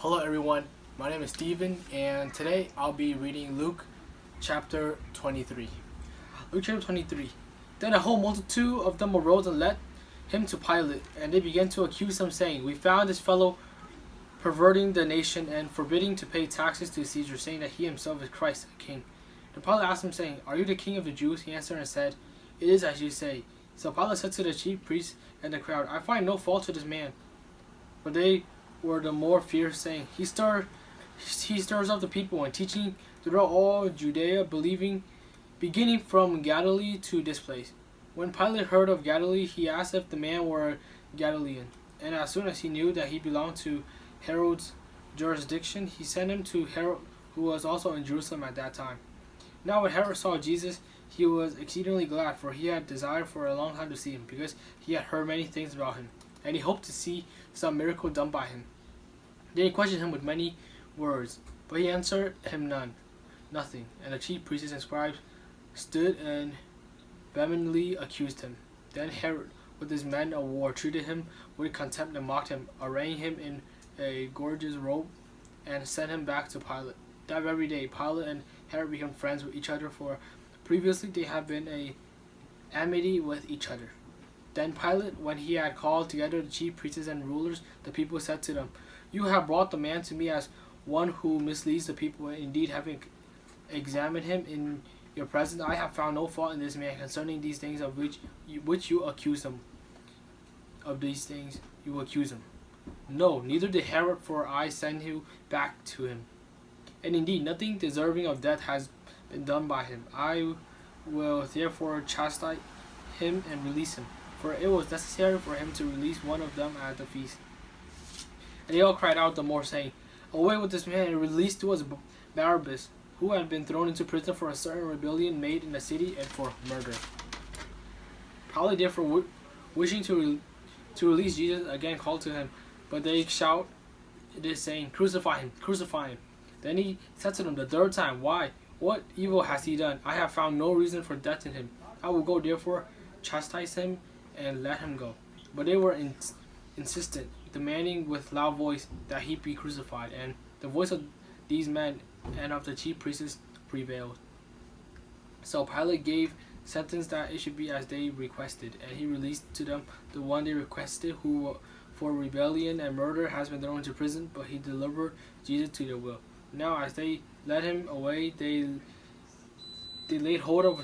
Hello everyone, my name is Steven and today I'll be reading Luke chapter 23. Luke chapter 23. Then a whole multitude of them arose and led him to Pilate, and they began to accuse him, saying, "We found this fellow perverting the nation and forbidding to pay taxes to Caesar, saying that he himself is Christ, the king." And Pilate asked him, saying, "Are you the king of the Jews?" He answered and said, "It is as you say." So Pilate said to the chief priests and the crowd, "I find no fault to this man." But they were the more fierce, saying, He stirs up the people and teaching throughout all Judea, beginning from Galilee to this place. When Pilate heard of Galilee, he asked if the man were a Galilean. And as soon as he knew that he belonged to Herod's jurisdiction, he sent him to Herod, who was also in Jerusalem at that time. Now when Herod saw Jesus, he was exceedingly glad, for he had desired for a long time to see him, because he had heard many things about him, and he hoped to see some miracle done by him. Then he questioned him with many words, but he answered him nothing. And the chief priests and scribes stood and vehemently accused him. Then Herod, with his men of war, treated him with contempt and mocked him, arraying him in a gorgeous robe, and sent him back to Pilate. That very day, Pilate and Herod became friends with each other, for previously they had been at amity with each other. Then Pilate, when he had called together the chief priests and rulers, the people said to them, "You have brought the man to me as one who misleads the people. Indeed, having examined him in your presence, I have found no fault in this man concerning these things of which you accuse him. Of these things you accuse him. No, neither did Herod, for I send you back to him. And indeed, nothing deserving of death has been done by him. I will therefore chastise him and release him, for it was necessary for him to release one of them at the feast." And they all cried out the more, saying, "Away with this man, and release to us Barabbas, who had been thrown into prison for a certain rebellion made in the city and for murder." Pilate therefore, wishing to release Jesus, again called to him, but they shouted this, saying, "Crucify him, crucify him." Then he said to them the third time, "Why? What evil has he done? I have found no reason for death in him. I will go therefore chastise him and let him go." But they were insistent, demanding with loud voice that he be crucified, and the voice of these men and of the chief priests prevailed. So Pilate gave sentence that it should be as they requested, and he released to them the one they requested, who for rebellion and murder has been thrown into prison, but he delivered Jesus to their will. Now as they led him away, they laid hold of a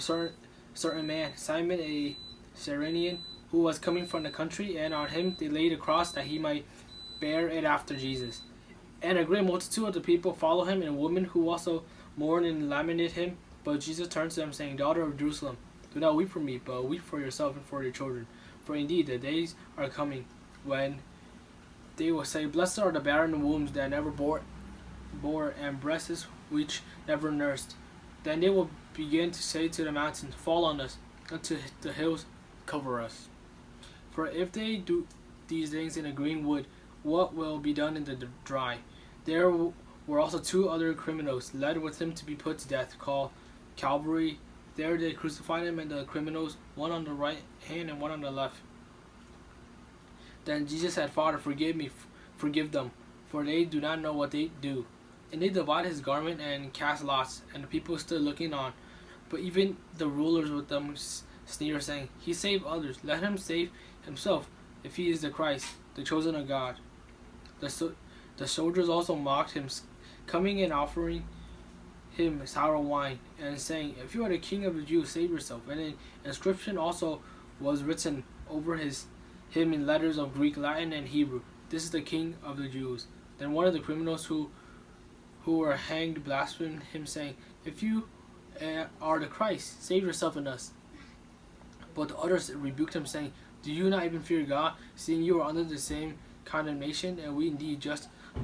certain man, Simon a Cyrenian, who was coming from the country, and on him they laid a cross that he might bear it after Jesus. And a great multitude of the people followed him, and women who also mourned and lamented him. But Jesus turned to them, saying, "Daughter of Jerusalem, do not weep for me, but weep for yourself and for your children. For indeed the days are coming when they will say, Blessed are the barren wombs that never bore, and breasts which never nursed. Then they will begin to say to the mountains, Fall on us, and to the hills, cover us. For if they do these things in a green wood, what will be done in the dry?" There were also two other criminals led with him to be put to death, called Calvary. There they crucified him and the criminals, one on the right hand and one on the left. Then Jesus said, "Father, forgive them, for they do not know what they do." And they divided his garment and cast lots, and the people stood looking on. But even the rulers with them sneered, saying, "He saved others, let him save himself, if he is the Christ, the chosen of God." The soldiers also mocked him, coming and offering him sour wine, and saying, "If you are the king of the Jews, save yourself." And an inscription also was written over him in letters of Greek, Latin, and Hebrew, "This is the king of the Jews." Then one of the criminals who were hanged blasphemed him, saying, "If you are the Christ, save yourself and us." But the others rebuked him, saying, "Do you not even fear God, seeing you are under the same condemnation, and we indeed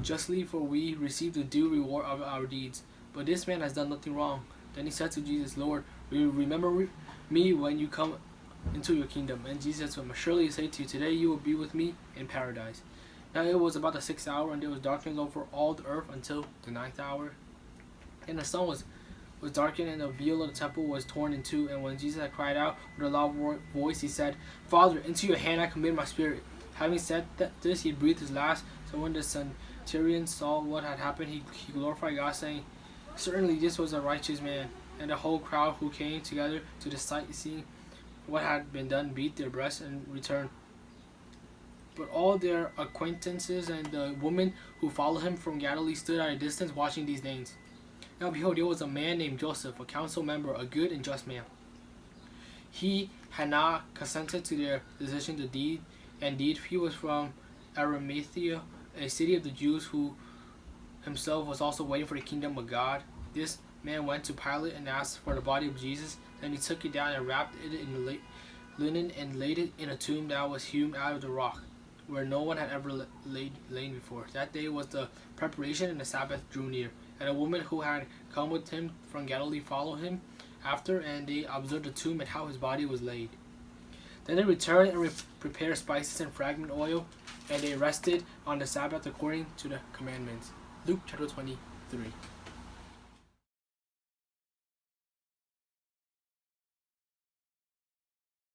justly, for we receive the due reward of our deeds. But this man has done nothing wrong." Then he said to Jesus, "Lord, will you remember me when you come into your kingdom?" And Jesus said to him, "Surely I say to you, today you will be with me in paradise." Now it was about the 6th hour, and there was darkness over all the earth until the 9th hour. And the sun was darkened, and the veil of the temple was torn in two. And when Jesus had cried out with a loud voice, he said, "Father, into your hand I commit my spirit." Having said this, he breathed his last. So when the Tyrion saw what had happened, he glorified God, saying, "Certainly this was a righteous man." And the whole crowd who came together to the sight, seeing what had been done, beat their breasts and returned. But all their acquaintances and the women who followed him from Galilee stood at a distance watching these things. Now behold, there was a man named Joseph, a council member, a good and just man. He had not consented to their decision to deed. Indeed, he was from Arimathea, a city of the Jews, who himself was also waiting for the kingdom of God. This man went to Pilate and asked for the body of Jesus. Then he took it down and wrapped it in linen and laid it in a tomb that was hewn out of the rock, where no one had ever lain before. That day was the preparation, and the Sabbath drew near. And a woman who had come with him from Galilee followed him after, and they observed the tomb and how his body was laid. Then they returned and prepared spices and fragrant oil, and they rested on the Sabbath according to the commandments. Luke chapter 23.